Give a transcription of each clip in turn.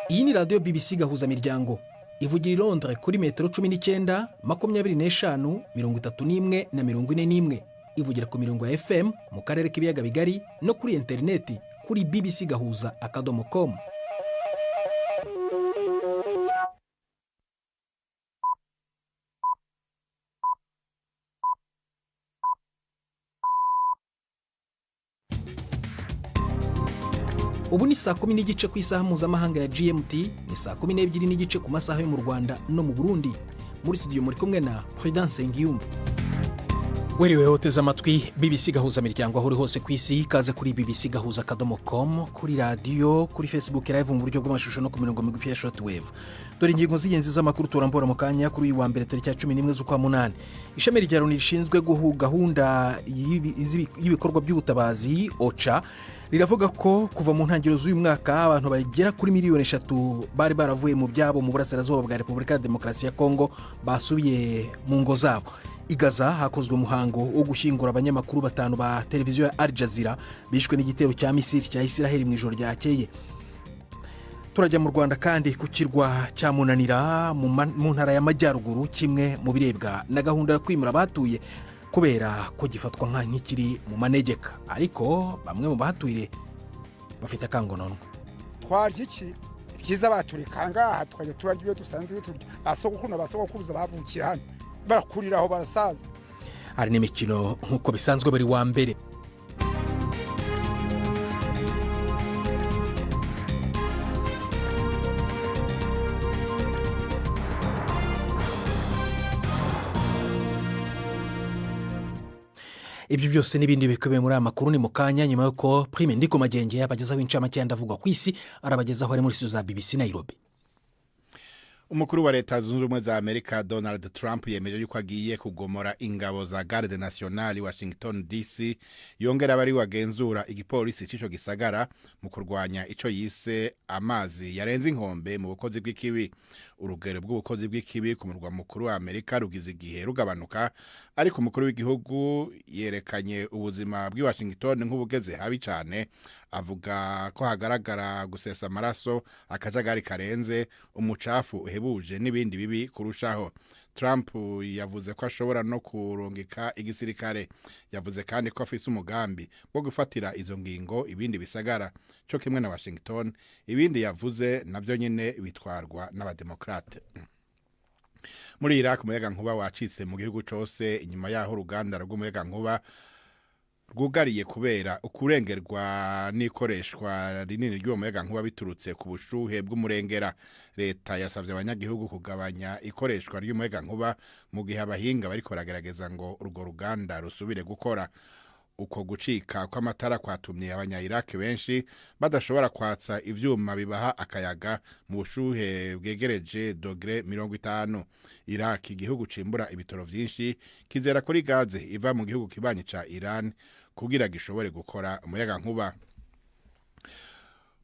Iyi ni radiyo BBC Gahuzamiryango ivugira i Londres kuri metero 19, 25, 31 na 41. Ivugira ku mirongo ya FM mu karere k'ibiyaga bigari no kuri interineti kuri bbcgahuza.com. Ubu ni saa 10 n'igice ku isaha mpuzamahanga ya GMT, ni saa 12 n'igice ku masaha yo mu Rwanda no mu Burundi. Muri studio muri kumwe na Prudence Ngiyumva. Weriwe hoteza amatwi BBC Gahuzamiryango aho uri hose ku isi, kaze kuri bbcgahuza.com, kuri radio, kuri Facebook live mu buryo bw'amashusho no ku mirongo migufi ya shortwave. Dore ingingo z'ingenzi z'amakuru turambora mu kanya kuri uyu wa mbere tariki ya 11 z'ukwa munani. Ishami rya Loni rishinzwe gahunda y'ibikorwa by'ubutabazi OCHA riravuga ko kuva mu ntangiriro z'uyu mwaka abantu bagera kuri miliyoni 3 bari baravuye mu byabo mu burasirazuba bwa Repubulika ya Demokarasi ya Kongo basubiye mu ngo zabo. I Gaza hakozwe umuhango wo gushyingura abanyamakuru 5 ba televiziyo ya Al Jazeera bishwe n'igitero cya Misiri cya Israel mu ijoro ryakeye. Turajya mu Rwanda kandi ku kirwa cya Munanira mu ntara y'Amajyaruguru, kimwe mu birebwa na gahunda yo kwimura abatuye kubera ko gifatwa nk'ikiri mu manegeka, ariko bamwe mu batuye bafite akangonono. Twarya iki byiza baturika ngaha tukajya turarya ibyo dusanzwe turya, asogokuru n'abasogokuruza bavukiye hano barakuriraho barasaza. Hari n'imikino nk'uko bisanzwe bari wa mbere. Ibyo byose n'ibindi bikubeye muri aya makuru ni mu kanya, nyuma yuko Prime Ndikumagenge yabagezaho incamake yandavugwa ku isi, arabagezaho ari muri studio za BBC Nairobi. Umukuru wa leta zunze ubumwe za Amerika Donald Trump yemeje yuko agiye kugomora ingabo za Garde Nationale Washington DC, yongera bari wagenzura igipolisi c'ico gisagara mu kurwanya ico yise amazi yarenze inkombe mu bukozi bw'ikibi. Urugero bw'ubukozi bw'ikibi ku murwa mukuru wa Amerika rugize igihe rugabanuka, ariko umukuru w'igihugu yerekanye ubuzima bw'i Washington nk'ubugeze habi cyane. Avuga ko hagaragara gusesa amaraso, akajagari karenze, umucafu uhebuje n'ibindi bibi kurushaho. Trump yavuze ko ashobora no kurungika igisirikare. Yavuze kandi ko afise umugambi wo gufatira izo ngingo ibindi bisagara cyo kimwe na Washington. Ibindi yavuze navyo nyine bitwarwa n'abademokrate. Muri Iraq umuyaga nkuba wacitse mu gihugu cyose, inyuma yaho uruganda rw'umuyaga nkuba rwugariye kubera ukurengerwa n'ikoreshwa rinini ry'uwo muyaga nkuba biturutse ku bushuhe bw'umurengera. Leta yasabye abanyagihugu kugabanya ikoreshwa ry'umuyaga nkuba mu gihe abahinga bariko baragerageza ngo urwo ruganda rusubire gukora. Uko gucika kw'amatara kwatumye abanya-Iraq benshi badashobora kwatsa ivyuma bibaha akayaga mu bushuhe bwegereje dogere 50. Iraq, igihugu cimbura ibitoro vyinshi, kizera kuri gaze iva mu gihugu kibanyi ca Iran kugira gishobore gukora umuyaga nkuba.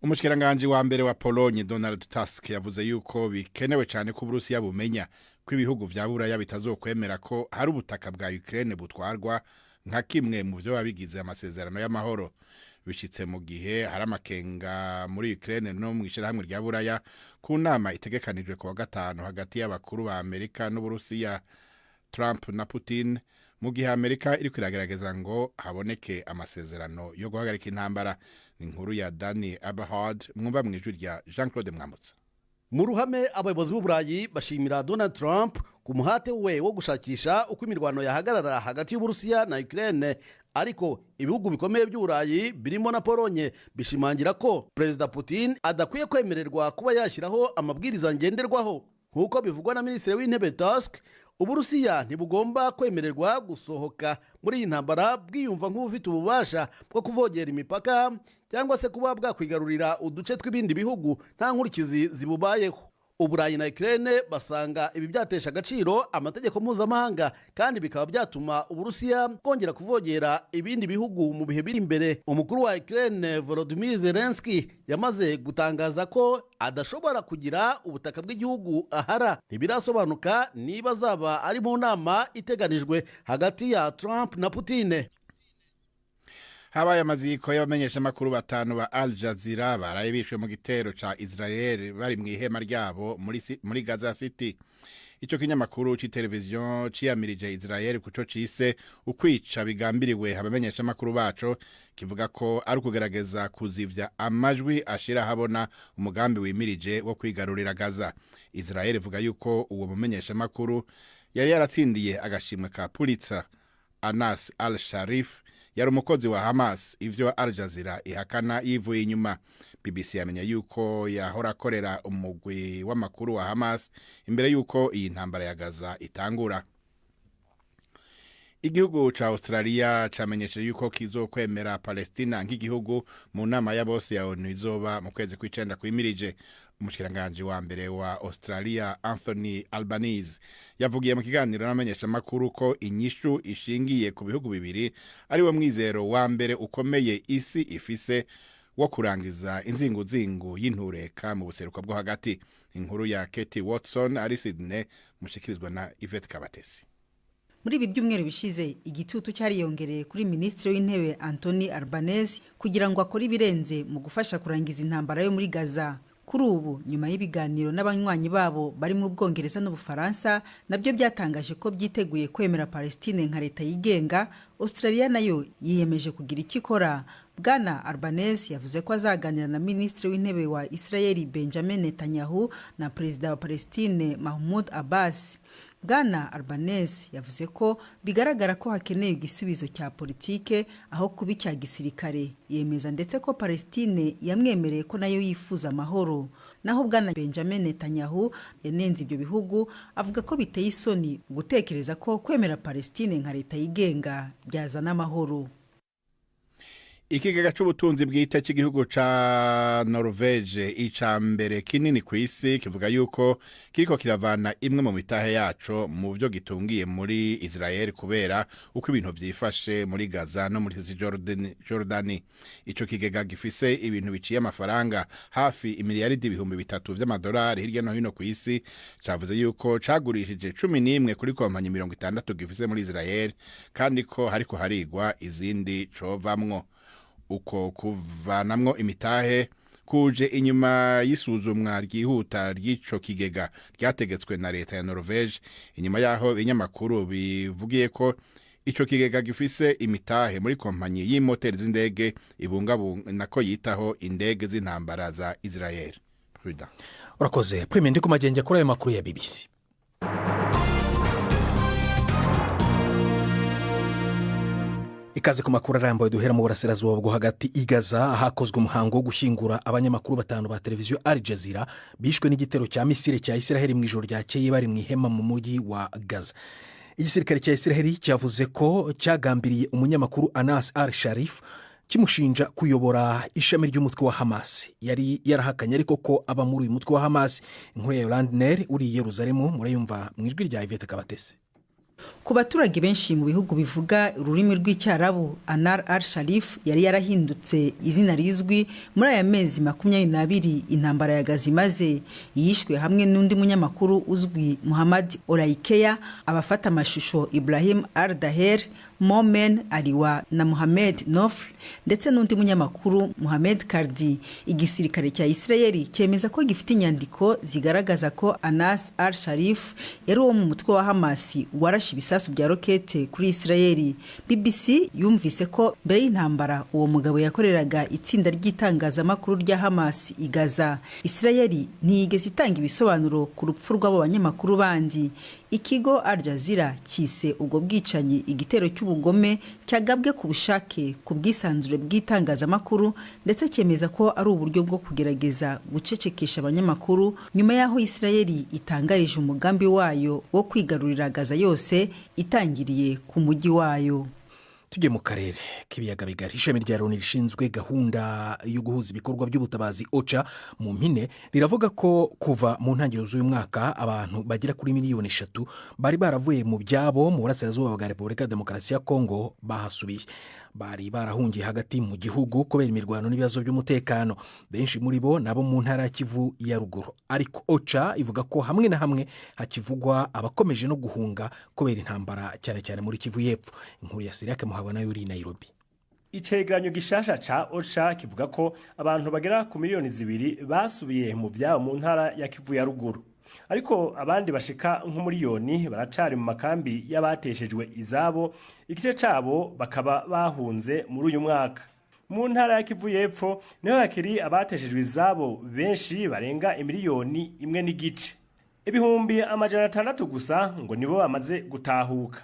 Umushikiranganje wa mbere wa Pologne Donald Tusk yavuze yuko bikenewe cyane ko Burusiya bumenya ko ibihugu vya Buraya bitazokwemera ko hari ubutaka bwa Ukraine butwarwa nka kimwe mu byo babigize amasezerano y'amahoro. Bishitse mu gihe hari amakenga muri Ukraine no mu ishirahamwe rya Buraya ku nama itegekanijwe ku wa gatanu hagati y'abakuru ba Amerika n'Uburusiya, Trump na Putin, mu gihe Amerika iri kwiragerageza ngo haboneke amasezerano yo guhagarika intambara. Ni inkuru ya Danny Aberhard, mwumva mu ijwi rya Jean-Claude Mwambutsa. Mu ruhame abayobozi b'Uburayi bashimira Donald Trump ku muhate we wo gushakisha uko imirwano yahagarara hagati y'Uburusiya na Ukraine, ariko ibihugu bikomeye by'Uburayi birimo na Polonye bishimangira ko Perezida Putin adakwiye kwemererwa kuba yashyiraho amabwiriza ngenderwaho. Nk'uko bivugwa na Minisitiri w'Intebe Tusk, Uburusiya ntibugomba kwemererwa gusohoka muri iyi ntambara bwiyumva nk'ubufite ububasha bwo kuvogera imipaka cyangwa se kuba bwakwigarurira uduce tw'ibindi bihugu nta nkurikizi zibubayeho. Uburayi na Ukraine basanga ibi byatesha agaciro amategeko mpuzamahanga kandi bikaba byatuma Uburusiya kongera kuvogera ibindi bihugu mu bihe biri imbere. Umukuru wa Ukraine Volodymyr Zelensky yamaze gutangaza ko adashobora kugira ubutaka bw'igihugu ahara. Ntibirasobanuka niba azaba ari mu nama iteganijwe hagati ya Trump na Putin. habaye amaziko y'abamenyeshamakuru batanu ba Al Jazeera baraye bishwe mu gitero ca Israel bari mu ihema ryabo muri Gaza City. Ico kinyamakuru c'iteleviziyo ciyamirije Israel kuco cise ukwica bigambiriwe abamenyeshamakuru baco, kivuga ko ari ukugerageza kuzivya amajwi ashira habona umugambi wimirije wo kwigarurira Gaza. Israel ivuga yuko uwo mumenyeshamakuru yari yaratsindiye agashimwe ka Pulitzer. Anas al-Sharif yari umukozi wa Hamas, ivyo Al Jazeera ihakana yivuye inyuma. BBC yamenya yuko yahora akorera umugwi w'amakuru wa Hamas imbere yuko iyi ntambara ya Gaza itangura. Igihugu ca Australia camenyesheje yuko kizokwemera Palestina nk'igihugu mu nama ya bose ya ONU izoba mu kwezi kw'icenda kwimirije. Umushikiranganje wa mbere wa Australia Anthony Albanese yavugiye mu kiganiro n'amenyeshamakuru ko inyishu ishingiye ku bihugu bibiri ari wo mwizero wa mbere ukomeye isi ifise wo kurangiza inzinguzingu y'intureka mu buseruko bwo hagati. Inkuru ya Katie Watson ari Sydney, mushikirizwa na Yvette Kabatesi. Muri ibi byumweru bishize igitutu cyariyongereye kuri Minisitiri w'Intebe Anthony Albanese kugira ngo akore ibirenze mu gufasha kurangiza intambara yo muri Gaza. Kuri ubu nyuma y'ibiganiro n'abanywanyi babo bari mu Bwongereza n'Ubufaransa nabyo byatangaje ko byiteguye kwemera Palestine nka leta yigenga, Australia nayo yiyemeje kugira icyo ikora. Bwana Albanese yavuze ko azaganira na Minisitiri w'Intebe wa Israel Benjamin Netanyahu na Perezida wa Palestine Mahmoud Abbas. Bwana Albanese yavuze ko bigaragara ko hakeneye igisubizo cya politike aho kuba icya gisirikare. Yemeza ndetse ko Palestine yamwemereye ko nayo yifuza amahoro. Naho Bwana Benjamin Netanyahu yanenze ibyo bihugu, avuga ko biteye isoni gutekereza ko kwemera Palestine nka leta yigenga byazana amahoro. Ikigega c'ubutunzi bwite cy'igihugu ca Norvege icambere kinini kw'isi kivuga yuko kiriko kiravana imwe mu mitahe yaco mu byo gitungiye muri Israel kubera uko ibintu vyifashe muri Gaza no muri Jordani. Ico kigega gifise ibintu biciye amafaranga hafi imiliyaridi ibihumbi 3 vy'amadolari hirya no hino kw'isi, cavuze yuko cagurishije 11 kuri kompanyi 60 gifise muri Israel kandi ko hariko harigwa izindi covamwo. Uko kuvanamwo imitahe kuje inyuma y'isuzumwa ryihuta ry'ico kigega ryategetswe na leta ya Norvege, inyuma yaho ibinyamakuru bivugiye ko ico kigega gifise imitahe muri kompanyi y'imoteri z'indege ibungabunga nako yitaho indege z'intambara za Israel. Urakoze Prime, ndi kumagenge kuri ayo makuru ya BBC. Ikaze ku makuru arambuye duhera mu burasirazuba bwo hagati i Gaza, hakozwe umuhango wo gushyingura abanyamakuru batanu ba televiziyo Al Jazeera bishwe n'igitero cya Misiri cya Israel mu ijoro ryakeye bari mu ihema mu mujyi wa Gaza. Igisirikare cya Israel cyavuze ko cyagambiriye umunyamakuru Anas al-Sharif kimushinja kuyobora ishami ry'umutwe wa Hamas. Yari yarahakanye ariko ko aba muri uyu mutwe wa Hamas. Inkuru ya Landner uri i Yerusalemu murayumva mu ijwi rya Yvette Kabatesi. Ku baturage benshi mu bihugu bivuga ururimi rw'icyarabu, Anar al-Sharif yari yarahindutse izina rizwi muri aya mezi 22 intambara ya Gaza imaze. Yishwe hamwe n'undi munyamakuru uzwi Muhammad Olaikeya, abafata amashusho Ibrahim al-Daher, Momen Aliwa na Mohamed Nofl ndetse n'undi munyamakuru Mohamed Kardi. Igisirikare cya Israel cyemeza ko gifite inyandiko zigaragaza ko Anas al-Sharif yari uwo mu mutwe wa Hamas warashe ibisasu bya rokete kuri Israel. BBC yumvise ko mbere y'intambara uwo mugabo yakoreraga itsinda ry'itangazamakuru rya Hamas i Gaza. Israel ntiyigeze itanga ibisobanuro ku rupfu rw'abo banyamakuru bandi. Ikigo Al Jazeera kise ubwo bwicanyi igitero cy'ubugome cyagabwe ku bushake ku bwisanzure bw'itangazamakuru, ndetse cyemeza ko ari uburyo bwo kugerageza gucecekesha abanyamakuru nyuma yaho Israel itangarije umugambi wayo wo kwigarurira Gaza yose itangiriye ku mujyi wayo. Tujye mu karere k'ibiyaga bigari. Ishami rya Loni rishinzwe gahunda yo guhuza ibikorwa by'ubutabazi OCHA mu mpine riravuga ko kuva mu ntangiriro z'uyu mwaka abantu bagera kuri 3 miliyoni bari baravuye mu byabo mu burasirazuba bwa Repubulika ya Demokarasi ya Kongo bahasubiye. Bari barahungiye hagati mu gihugu kubera imirwano n'ibibazo by'umutekano. Benshi muri bo nabo mu ntara ya Kivu ya ruguru. Ariko OCHA ivuga ko hamwe na hamwe hakivugwa abakomeje no guhunga kubera intambara cyane cyane muri Kivu y'epfo. Inkuru ya Siriake Muhabana yuri Nairobi. Icegeranyo gishasha ca OCHA kivuga ko abantu bagera ku miliyoni 2 basubiye mu vyabo mu ntara ya Kivu ya ruguru. Ariko abandi bashika nk'umuriyoni baracari mu makambi y'abateshejwe izabo, igice cabo bakaba bahunze muri uyu mwaka. Mu ntara ya Kivu y'Epfo niho hakiri abateshejwe izabo benshi barenga imiliyoni 1.5. Ibihumbi amajana 6 gusa ngo nibo bamaze gutahuka.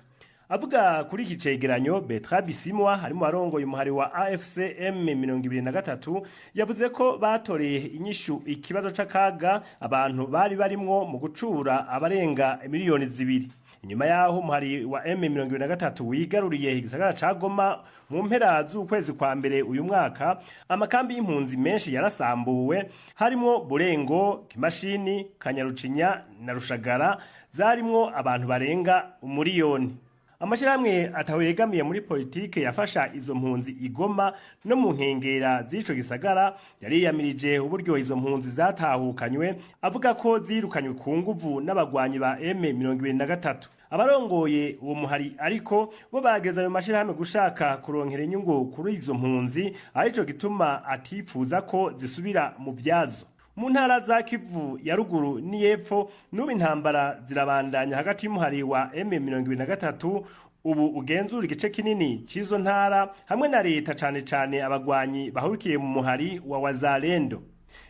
Avuga kuri iki cegeranyo, Bertrand Bisimwa harimo arongoye umuhari wa AFC M23 yavuze ko batoreye inyishu ikibazo c'akaga abantu bari barimwo mu gucura abarenga miliyoni 2. Inyuma yaho umuhari wa M23 wigaruriye igisagara ca Goma mu mpera z'ukwezi kwa mbere uyu mwaka, amakambi y'impunzi menshi yarasambuwe harimo Burengo, Kimashini, Kanyarucinya na Rushagara zarimwo abantu barenga umuriyoni. Amashirahamwe ataho yegamiye muri politike yafasha izo mpunzi igoma no mu nkengera z'ico gisagara yariyamirije uburyo izo mpunzi zatahukanywe, avuga ko zirukanywe ku nguvu n'abagwanyi ba M23. Abarongoye uwo muhari ariko bo bageza ayo mashirahamwe gushaka kuronkera inyungu kuri izo mpunzi, arico gituma atifuza ko zisubira mu vyazo. Mu ntara za Kivu ya ruguru ni y'Epfo n'ubu intambara zirabandanya hagati y'umuhari wa M23 ubu ugenzura igice kinini c'izo ntara hamwe na leta cane abagwanyi bahurikiye mu muhari wa Wazalendo.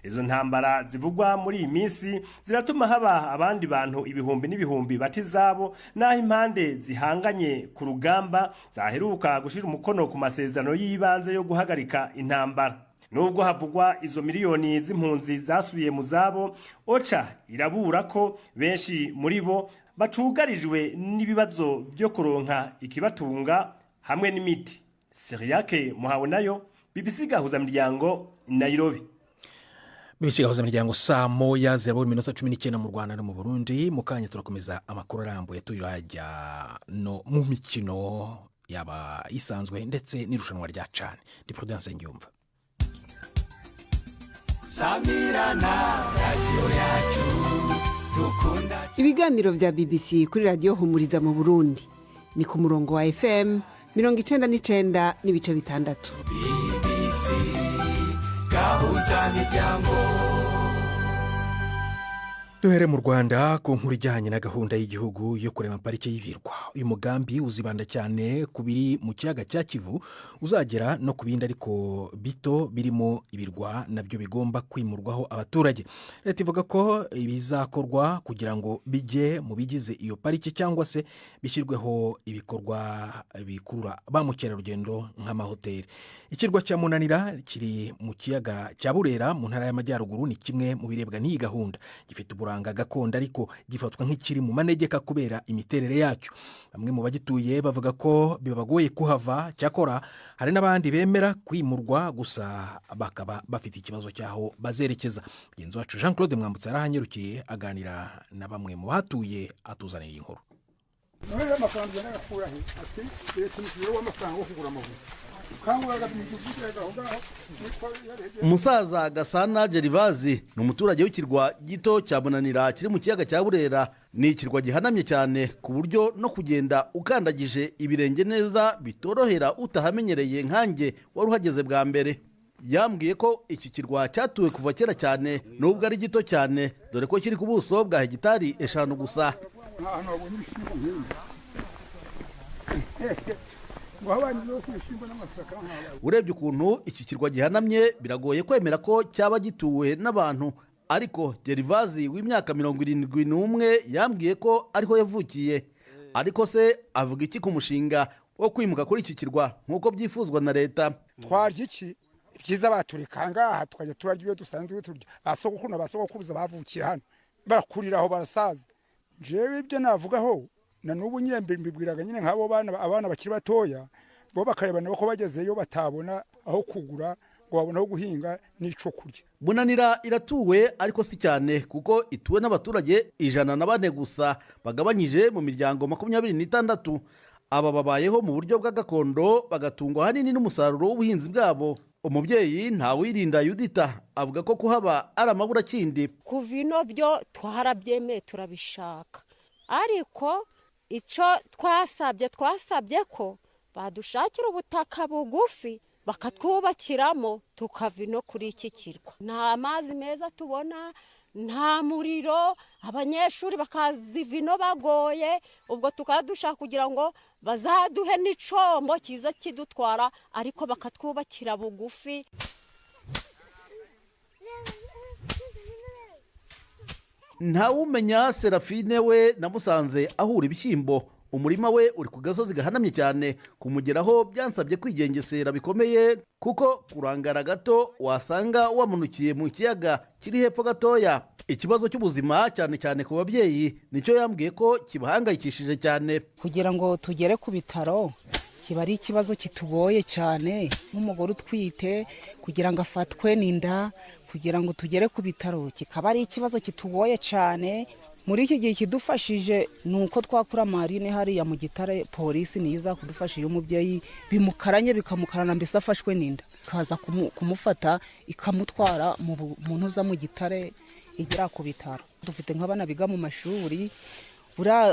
Izo ntambara zivugwa muri iyi minsi ziratuma haba abandi bantu ibihumbi n'ibihumbi batizabo, naho impande zihanganye ku rugamba zaheruka gushira umukono ku masezerano y'ibanze yo guhagarika intambara. Nubwo havugwa izo miliyoni z'impunzi zasubiye mu zabo, OCHA irabura ko benshi muri bo bacugarijwe n'ibibazo byo kuronka ikibatunga hamwe n'imiti. Siriake Muhabonayo, BBC Gahuzamiryango, Nairobi. BBC Gahuzamiryango saa moya zirabura iminota 19 mu Rwanda no mu Burundi. Mu kanya turakomeza amakuru arambuye tuyajya no mu mikino yaba isanzwe ndetse n'irushanwa rya CHAN. Ndi Prudence Ngiyumva. Ibiganiro vya BBC kuri radio Humuriza mu Burundi ni ku murongo wa FM 99 n'ibice bitandatu. BBC Gahuzamiryango. Duhere mu Rwanda ku nkuru ijyanye na gahunda y'igihugu yo kurema parike y'ibirwa. Uyu mugambi uzibanda cyane ku biri mu kiyaga cya Kivu, uzagera no ku bindi ariko bito birimo ibirwa nabyo bigomba kwimurwaho abaturage. Leta ivuga ko ibizakorwa kugira ngo bijye mu bigize iyo parike cyangwa se bishyirweho ibikorwa bikurura ba mukerarugendo nk'amahoteli. Ikirwa cya Munanira kiri mu kiyaga cya Burera mu ntara y'Amajyaruguru ni kimwe mu birebwa n'iyi gahunda. Gifite uburanga gakondo ariko gifatwa nk'ikiri mu manegeka kubera imiterere yacyo. Bamwe mu bagituye bavuga ko bibagoye kuhava, cyakora hari n'abandi bemera kwimurwa gusa bakaba bafite ikibazo cyaho bazerekeza. Mugenzi wacu Jean Claude Mwambutsa yarahanyerukiye aganira na bamwe mu batuye atuzanira inkuru. Noneho amafaranga y'agakura he ati leta n'ikiro w'amafaranga wo kugura amavuta. Umusaza Gasana Gerivazi ni umuturage w'ikirwa gito cya Munanira kiri mu kiyaga cya Burera. Ni ikirwa gihanamye cyane ku buryo no kugenda ukandagije ibirenge neza bitorohera utahamenyereye nkanjye wari uhageze bwa mbere. Yambwiye ko iki kirwa cyatuwe kuva kera cyane nubwo ari gito cyane, dore ko kiri ku buso bwa hegitari 5 gusa. Urebye ukuntu iki kirwa gihanamye biragoye kwemera ko cyaba gituwe n'abantu, ariko Gerivazi w'imyaka 71 yambwiye ko ariho yavukiye. Ariko se avuga iki ku mushinga wo kwimuka kuri iki kirwa nk'uko byifuzwa na leta? Twarya iki ibyiza batureka ngaha tukajya turarya ibyo dusanzwe turya. Basogokuru n'abasogokuruza bavukiye hano barakuriraho barasaza. Jewe ibyo navugaho na nubu nyine mbibwiraga nyine nk'abo abana bakiri batoya bo bakarebana ko bagezeyo batabona aho kugura ngo babone aho guhinga n'ico kurya. Munanira iratuwe ariko si cyane kuko ituwe n'abaturage 104 gusa bagabanyije mu miryango 26. Aba babayeho mu buryo bwa gakondo bagatungwa hanini n'umusaruro w'ubuhinzi bwabo. Umubyeyi Ntawirinda Yudita avuga ko kuhaba ari amabura kindi. Kuvino byo twarabyemeye turabishaka, ariko icyo twasabye ko badushakira ubutaka bugufi bakatwubakiramo tukava no kuri iki kirwa. Nta mazi meza tubona, nta muriro, abanyeshuri bakaziva ino bagoye, ubwo tukaba dushaka kugira ngo bazaduhe n'icombo kiza kidutwara, ariko bakatwubakira bugufi. Ntawumenya Serafine we namusanze ahura ibishyimbo. Umurima we uri ku gasozi gahanamye cyane, kumugeraho byansabye kwigengesera bikomeye, kuko kurangara gato wasanga wamanukiye mu kiyaga kiri hepfo gatoya. Ikibazo cy'ubuzima cyane cyane ku babyeyi nicyo yambwiye ko kibahangayikishije cyane. Kugira ngo tugere ku bitaro kiba ari ikibazo kitugoye cyane, nk'umugore utwite kugira ngo afatwe n'inda, kugira ngo tugere ku bitaro kikaba ari ikibazo kitugoye cyane. Muri iki gihe kidufashije ni uko twakura marine hariya mu Gitare, polisi niyo iza kudufasha iyo umubyeyi bimukaranye bikamukarana, mbese afashwe n'inda ikaza kumufata ikamutwara mu ntuza mu Gitare igera ku bitaro. Dufite nk'abana biga mu mashuri,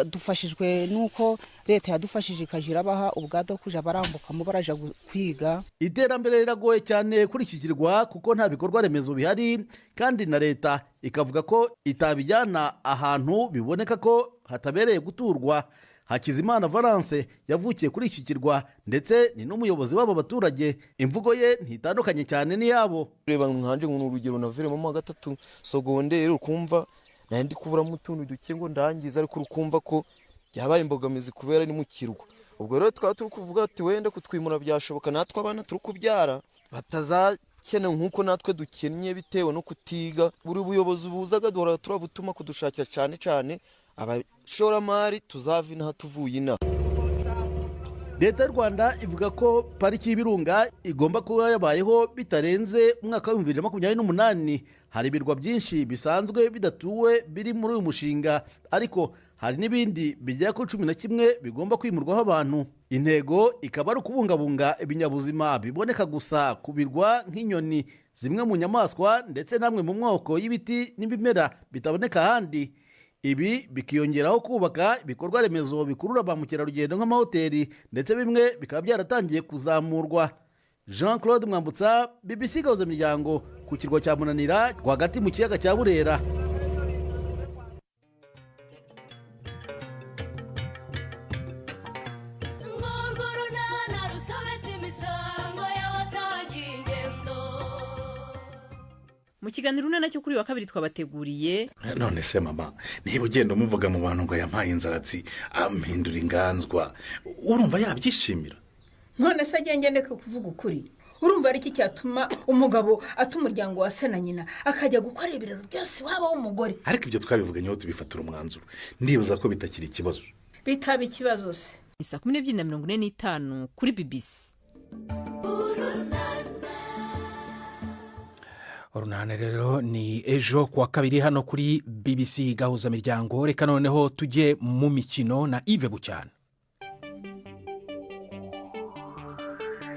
dufashijwe nuko leta yadufashije ikajira baha ubwato kuja barambukamo baraja kwiga. Iterambere riragoye cyane kuri iki kirwa kuko nta bikorwa remezo bihari, kandi na leta ikavuga ko itabijyana ahantu biboneka ko hatabereye guturwa. Hakizimana Valence yavukiye kuri iki kirwa ndetse ni n'umuyobozi w'abo baturage. Imvugo ye ntitandukanye cyane n'iyabo. Reba nkanje nk'urugero naviremo mu gatatu sogondere, ukumva nandi kuburamo utuntu duke ngo ndangiza, ariko urukumva ko byabaye imbogamizi kubera ni mu kirwa. Ubwo rero twaba turi kuvuga ati wenda kutwimura byashoboka, natwe abana turi kubyara batazakene nk'uko natwe dukennye bitewe no kutiga. Buri buyobozi buzaga duhora turabutuma kudushakira cyane cyane abashoramari tuzava inaha tuvuye inaha. Leta y'u Rwanda ivuga ko pariki y'Ibirunga igomba kuba yabayeho bitarenze umwaka wa 2028. Hari ibirwa byinshi bisanzwe bidatuwe biri muri uyu mushinga, ariko hari n'ibindi bijya ku 11 bigomba kwimurwaho abantu. Intego ikaba ari ukubungabunga ibinyabuzima biboneka gusa ku birwa nk'inyoni, zimwe mu nyamaswa ndetse namwe mu mwoko y'ibiti n'ibimera bitaboneka ahandi. Ibi bikiyongeraho kubaka ibikorwa remezo bikurura ba mukerarugendo nk'amahoteli, ndetse bimwe bikaba byaratangiye kuzamurwa. Jean Claude Mwambutsa, BBC Gahuza Miryango, ku kirwa cya Munanira rwagati mu kiyaga cya Burera. Mu kiganiro nacyo kuri wa kabiri twabateguriye. None se mama, niba ugenda umuvuga mu bantu ngo yampaye inzaratsi ampindura inganzwa, urumva yabyishimira? None se agenge kuvuga ukuri, urumva ari iki cyatuma umugabo umuryango wa se na nyina akajya gukora ibiraro byose waba w'umugore? Ariko ibyo twabivuganyeho tubifatira umwanzuro, ndibuza ko bitakiri ikibazo. Bitaba ikibazo se. Ni 12:45 kuri BBC. Urunane rero ni ejo kuwa kabiri hano kuri BBC Gahuza Miryango. Reka noneho tujye mu mikino na Yves Bucyana.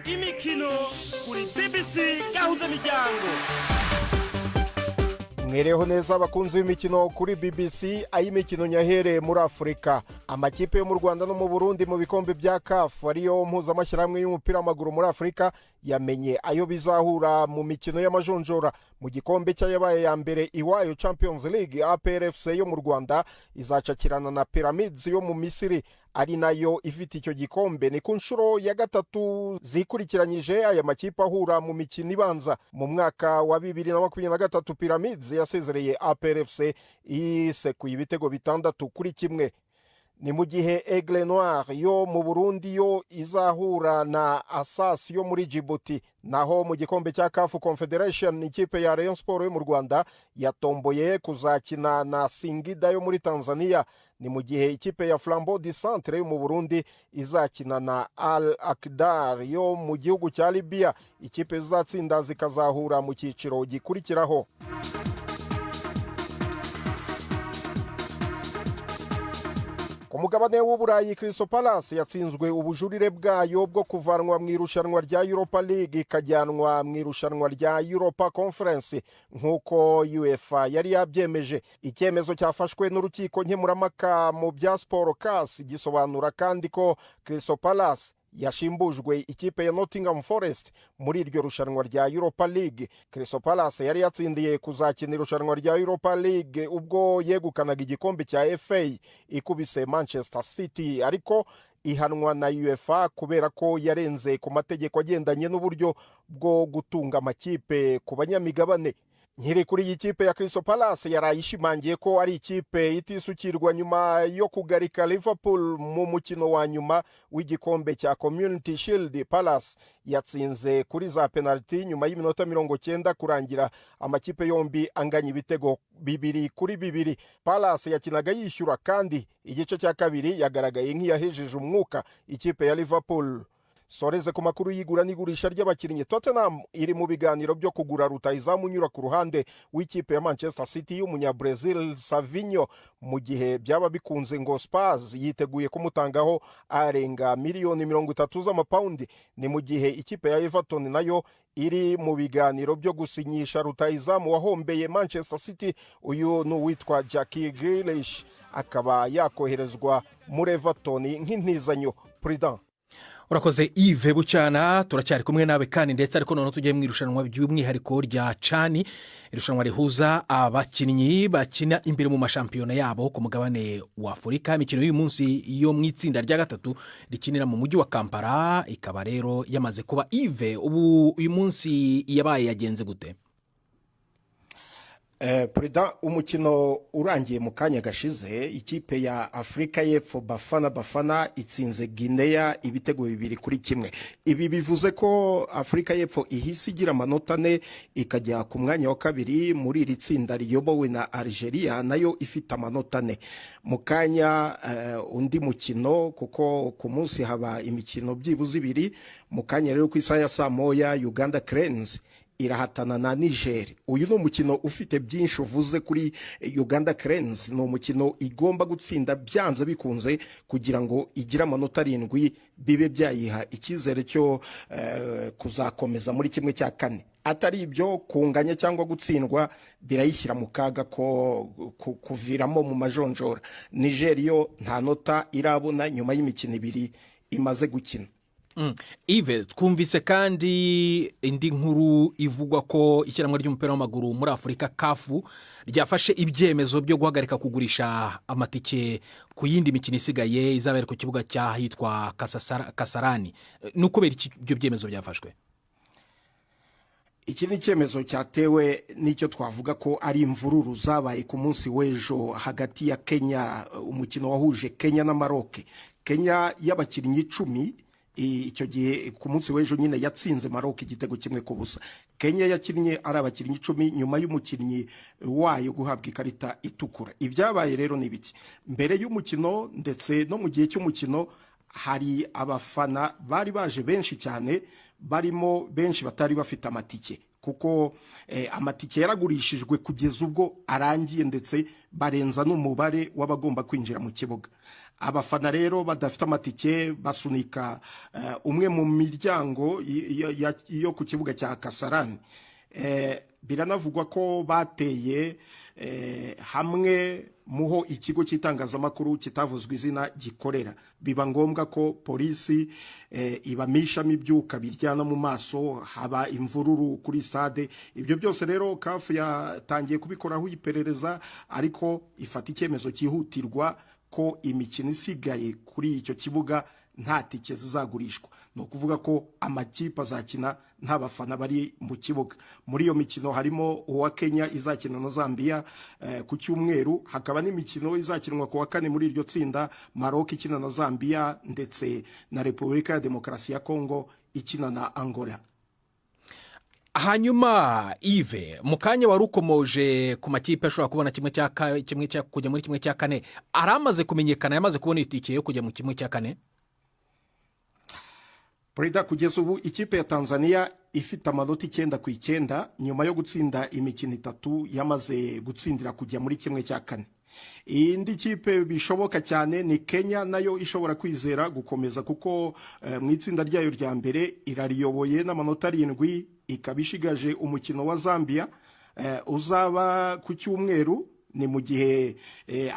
Imikino kuri BBC Gahuza Miryango. Mwereho neza abakunzi b'imikino kuri BBC. Ay'imikino nyahere muri Afurika, amakipe yo mu Rwanda no mu Burundi mu bikombe bya CAF ariyo mpuzamashyirahamwe y'umupira w'amaguru muri Afurika yamenye ayo bizahura mu mikino y'amajonjora mu gikombe cyayabaye ya mbere iwayo Champions League. APR FC yo mu Rwanda izacakirana na Pyramids yo mu Misiri, ari nayo ifite icyo gikombe. Ni ku nshuro ya gatatu zikurikiranyije aya makipe ahura mu mikino ibanza. Mu mwaka wa 2023 Pyramids yasezereye APR FC isekuye ibitego 6-1. Ni mu gihe Aigle Noir yo mu Burundi yo izahura na Asas yo muri Djibouti. Naho mu gikombe cya CAF Confederation ikipe ya Rayon Sport yo mu Rwanda yatomboye kuzakina na Singida yo muri Tanzania. Ni mu gihe ikipe ya Flambeau du Centre yo mu Burundi izakina na Al Akdar yo mu gihugu cya Libya. Ikipe zizatsinda zikazahura mu cyiciro gikurikiraho. Ku mugabane w'Uburayi, Crystal Palace yatsinzwe ubujurire bwayo bwo kuvanwa mu irushanwa rya Europa League ikajyanwa mu irushanwa rya Europa Conference nk'uko UEFA yari yabyemeje. Icyemezo cyafashwe n'urukiko nkemurampaka mu bya Sport CAS gisobanura kandi ko Crystal Palace yashimbujwe ikipe ya Nottingham Forest muri iryo rushanwa rya Europa League. Crystal Palace yari yatsindiye kuzakina irushanwa rya Europa League ubwo yegukanaga igikombe cya FA ikubise Manchester City, ariko ihanwa na UEFA kubera ko yarenze ku mategeko agendanye n'uburyo bwo gutunga amakipe ku banyamigabane. Nkiri kuri iyi kipe ya Crystal Palace yarayishimangiye ko ari ikipe itisukirwa nyuma yo kugarika Liverpool mu mukino wa nyuma w'igikombe cya Community Shield. Palace yatsinze kuri za penalty nyuma y'iminota 90 kurangira amakipe yombi anganya ibitego 2-2. Palace yakinaga yishyura kandi igice cya kabiri yagaragaye nk'iyahejeje umwuka ikipe ya Liverpool. Soreze ku makuru y'igura n'igurisha ry'abakinnyi. Tottenham iri mu biganiro byo kugura rutahizamu unyura ku ruhande w'ikipe ya Manchester City y'umunya-Brazil Savinho, mu gihe byaba bikunze ngo Spurs yiteguye kumutangaho arenga miliyoni 30 z'amapaundi. Ni mu gihe ikipe ya Everton nayo iri mu biganiro byo gusinyisha rutahizamu wahombeye Manchester City, uyu n'uwitwa Jackie Grealish, akaba yakoherezwa muri Everton nk'intizanyo. Prudent. Urakoze Yves Bucyana, turacyari kumwe nawe kandi ndetse ariko none tugiye mu irushanwa by'umwihariko rya CHAN, irushanwa rihuza abakinnyi bakina imbere mu mashampiyona yabo ku mugabane wa Afurika. Imikino y'uyu munsi yo mu itsinda rya gatatu rikinira mu mujyi wa Kampala ikaba rero yamaze kuba. Yves, ubu uyu munsi yabaye yagenze gute? Prida, umukino urangiye mu kanya gashize, ikipe ya Afrika y'Epfo Bafana itsinze Guinea ibitego 2-1. Ibi bivuze ko Afrika y'Epfo ihise igira amanota 4 ikajya ku mwanya wa kabiri muri iri tsinda riyobowe na Algeria nayo ifite amanota 4. Mu kanya undi mukino, kuko ku munsi haba imikino byibuze 2, mu kanya rero ku isaha ya saa moya Uganda Cranes irahatana na Niger. Uyu no mukino ufite byinshi uvuze kuri Uganda Cranes. No mukino igomba gutsinda byanze bikunze kugira ngo igira amanota 7 bibe byayiha ikizere cyo kuzakomeza muri kimwe cya kane. Atari ibyo kunganya cyangwa gutsindwa birayishyira mu kaga ko kuviramo mu majonjora. Niger yo nta nota irabona nyuma y'imikino 2 imaze gukina. Yves, twumvise kandi indi nkuru ivugwa ko ishyirahamwe ry'umupira w'amaguru muri Afurika CAF ryafashe ibyemezo byo guhagarika kugurisha amatike ku yindi mikino isigaye izabera ku kibuga cyahitwa Kasarani. Nukubera ibyo byemezo byafashwe? Iki ni icyemezo cyatewe n'icyo twavuga ko ari imvururu zabaye ku munsi w'ejo hagati ya Kenya, umukino wahuje Kenya na Maroc. Kenya y'abakinnyi 10 icyo gihe ku munsi w'ejo nyine yatsinze Maroc igitego 1-0. Kenya yakinnye ari abakinnyi 10 nyuma y'umukinnyi wayo guhabwa ikarita itukura. Ibyabaye rero ni biki? Mbere y'umukino ndetse no mu gihe cy'umukino hari abafana bari baje benshi cyane, barimo benshi batari bafite amatike, kuko amatike yaragurishijwe kugeza ubwo arangiye ndetse barenza n'umubare w'abagomba kwinjira mu kibuga. Abafana rero badafite amatike basunika umwe mu miryango yo ku kibuga cya Kasarani. Biranavugwa ko bateye hamwe muho ikigo cy'itangazamakuru kitavuzwe izina gikorera. Biba ngombwa ko polisi ibamishamo ibyuka biryana mu maso, haba imvururu kuri stade. Ibyo byose rero CAF yatangiye kubikoraho iperereza, ariko ifata icyemezo cyihutirwa ko imikino isigaye kuri icyo kibuga nta tike zizagurishwa. No kuvuga ko amakipe azakina nta bafana bari mu kibuga. Muri iyo mikino harimo uwa Kenya izakina na Zambia ku cyumweru, hakaba n'imikino izakinwa ku wa kane muri iryo tsinda, Maroc ikina na Zambia ndetse na Repubulika ya Demokarasi ya Kongo ikina na Angola. Hanyuma Yves, mu kanya warukomoje ku makipe ashobora kubona kimwe cya kujya muri kimwe cya kane, aramaze kumenyekana yamaze kubona itike yo kujya mu kimwe cya kane? Prida, kugeza ubu ikipe ya Tanzania ifite amanota 9-9 nyuma yo gutsinda imikino 3 yamaze gutsindira kujya muri kimwe cya kane. Indi kipe bishoboka cyane ni Kenya, nayo ishobora kwizera gukomeza kuko mu itsinda ryayo rya mbere irariyoboye n'amanota 7, ikabishigaje umukino wa Zambia uzaba ku cyumweru ni mu gihe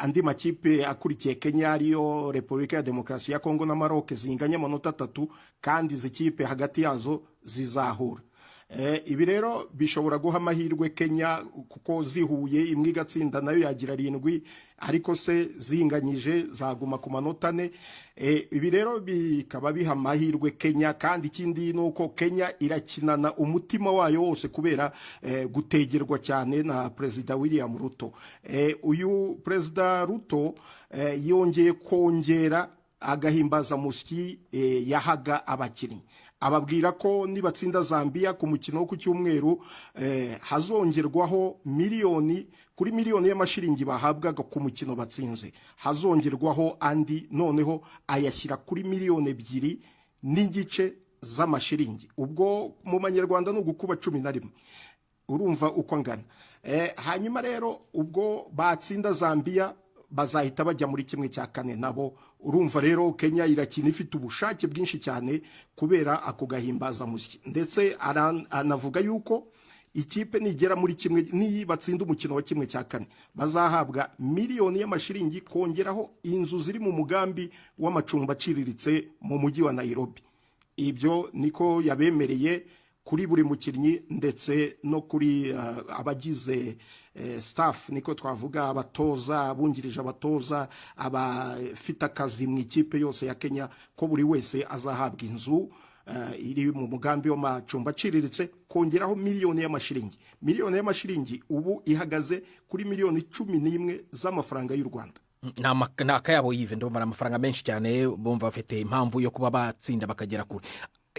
andi makipe akurikiye Kenya ariyo Repubulika ya Demokarasi ya Kongo na Maroc zinganya amanota 3 kandi izi kipe hagati yazo zizahura. Ibi rero bishobora guha amahirwe Kenya kuko zihuye imwe igatsinda nayo yagira 7 ariko se zinganyije zaguma ku manota 4. Ibi rero bikaba biha amahirwe Kenya kandi ikindi nuko Kenya irakinana umutima wayo wose kubera gutegerwa cyane na President William Ruto. Uyu President Ruto yongeye kongera agahimbaza musyi yahaga abakinnyi, ababwira ko nibatsinda Zambia ku mukino wo ku cyumweru hazongerwaho kuri miliyoni y'amashiringi bahabwaga ku mukino batsinze, hazongerwaho andi noneho ayashyira kuri miliyoni 2 n'igice z'amashiringi. Ubwo mu Manyarwanda no gukuba 11, urumva uko ngana. Hanyuma rero ubwo batsinda Zambia bazahita bajya muri kimwe cya 4 nabo. Urumva rero Kenya irakina ifite ubushake bwinshi cyane kubera ako gahimbaza musyi, ndetse anavuga yuko ikipe nigera muri kimwe ni batsinda umukino wa kimwe cya 4 bazahabwa miliyoni y'amashiringi kongeraho inzu ziri mu mugambi w'amacumbi aciriritse mu mujyi wa Nairobi. Ibyo niko yabemereye kuri buri mukinnyi ndetse no kuri abagize staff, niko twavuga abatoza, abungirije abatoza, abafite akazi mu ikipe yose ya Kenya, ko buri wese azahabwa inzu iri mu mugambi w'amacumbi aciriritse kongeraho miliyoni y'amashiringi. Miliyoni y'amashiringi ubu ihagaze kuri miliyoni 11 z'amafaranga y'u Rwanda. Nta kayabo Yves, ndumva amafaranga menshi cyane, bumva bafite impamvu yo kuba batsinda bakagera kure.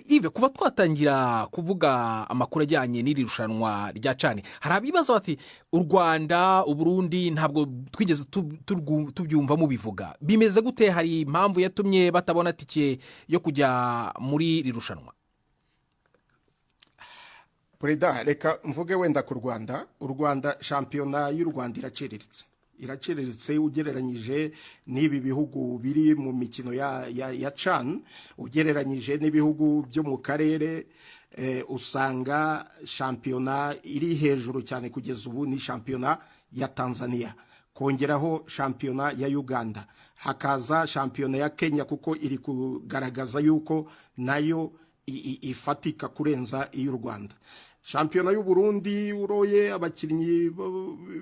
Yves, kuva twatangira kuvuga amakuru ajyanye n'iri rushanwa rya CHAN, hari abibaza bati u Rwanda, u Burundi ntabwo twigeze tubyumva mu bivuga. Bimeze gute? Hari impamvu yatumye batabona tike yo kujya muri iri rushanwa? Preda, reka mvuge wenda ku Rwanda. U Rwanda, shampiyona y'u Rwanda iraciriritse ugereranyije n'ibi bihugu biri mu mikino ya CHAN, ugereranyije n'ibihugu byo mu karere. Usanga shampiyona iri hejuru cyane kugeza ubu ni shampiyona ya Tanzania, kongeraho shampiyona ya Uganda, hakaza shampiyona ya Kenya kuko iri kugaragaza yuko nayo ifatika kurenza iy'u Rwanda. Shampiyona y'u Burundi uroye abakinnyi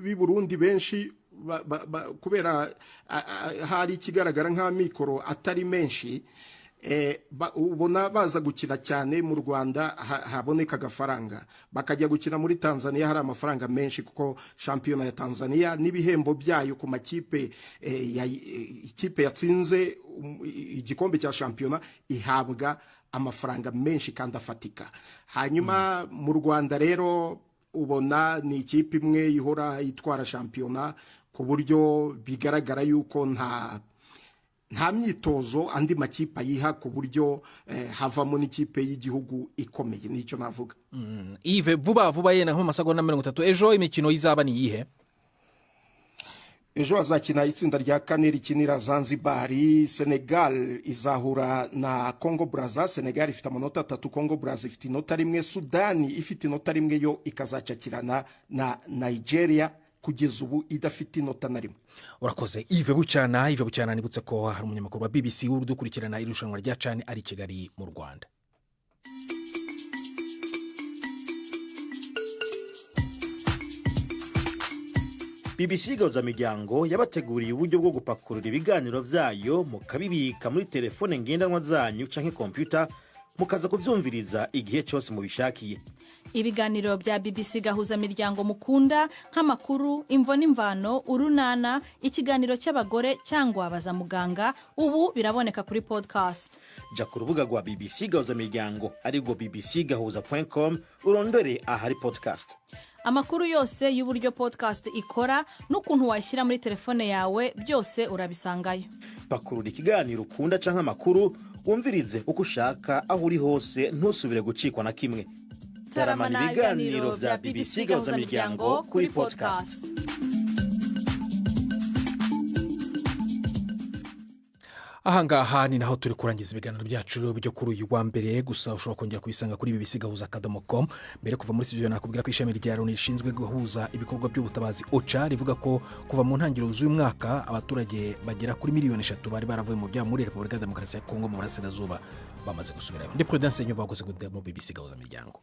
b'i Burundi benshi kubera hari ikigaragara nka mikoro atari menshi, ubona baza gukina cyane mu Rwanda haboneka agafaranga, bakajya gukina muri Tanzania hari amafaranga menshi kuko shampiyona ya Tanzania n'ibihembo byayo ku makipe ikipe yatsinze igikombe cya shampiyona ihabwa amafaranga menshi kandi afatika. Hanyuma mu Rwanda rero ubona ni ikipe imwe ihora itwara shampiyona ku buryo bigaragara yuko nta myitozo andi makipe ayiha ku buryo havamo n'ikipe y'igihugu ikomeye. Nicyo navuga. Yves, vuba yena nko masago na 30 ejo imikino izaba ni yihe? Ejo azakina itsinda rya 4 rikinira Zanzibar. Senegal izahura na Congo Brazza. Senegal ifite amanota 3, Congo Brazza ifite inota 1, Sudani ifite inota 1 yo ikazacakirana na Nigeria kugeza ubu idafite inota na 1. Urakoze Yves Bucyana. Nibutse ko hari umunyamakuru wa BBC urudukurikirana irushanwa rya CHAN ari Kigali mu Rwanda. BBC Gahuzamiryango yabateguriye uburyo bwo gupakurura ibiganiro vyayo mukabibika muri telefone ngendanwa zanyu canke computer mukaza kuvyumviriza igihe cyose mubishakiye. Ibiganiro bya BBC Gahuzamiryango mukunda nk'amakuru, imvo n'imvano, urunana, ikiganiro cy'abagore cyangwa abaza muganga, ubu biraboneka kuri podcast. Ja ku rubuga rwa BBC Gahuzamiryango ariko bbcgahuza.com urondore ahari podcast. Amakuru yose y'uburyo podcast ikora n'ukuntu washyira muri telefone yawe byose urabisangayo. Pakurura ikiganiro ukunda canke amakuru wumvirize uko ushaka aho uri hose ntusubire gucikwa na kimwe. Taramana ibiganiro vya BBC Gahuzamiryango kuri podcast. ahangaha ni naho turi kurangiza ibiganiro byacu byo kuri uyu wa mbere gusa ushobora kongera kubisanga kuri bbc.gahuza.com mbere kuva muri studio nakubwira ko ishami rya Loni rishinzwe guhuza ibikorwa by'ubutabazi OCHA rivuga ko kuva mu ntangiriro z'uyu mwaka abaturage bagera kuri miliyoni 3 bari baravuye mu bya muri Repubulika ya Demokarasi ya Kongo mu burasirazuba bamaze gusubirayo. Ndi Prudence Nyumba wakoze gute mu BBC Gahuza Miryango.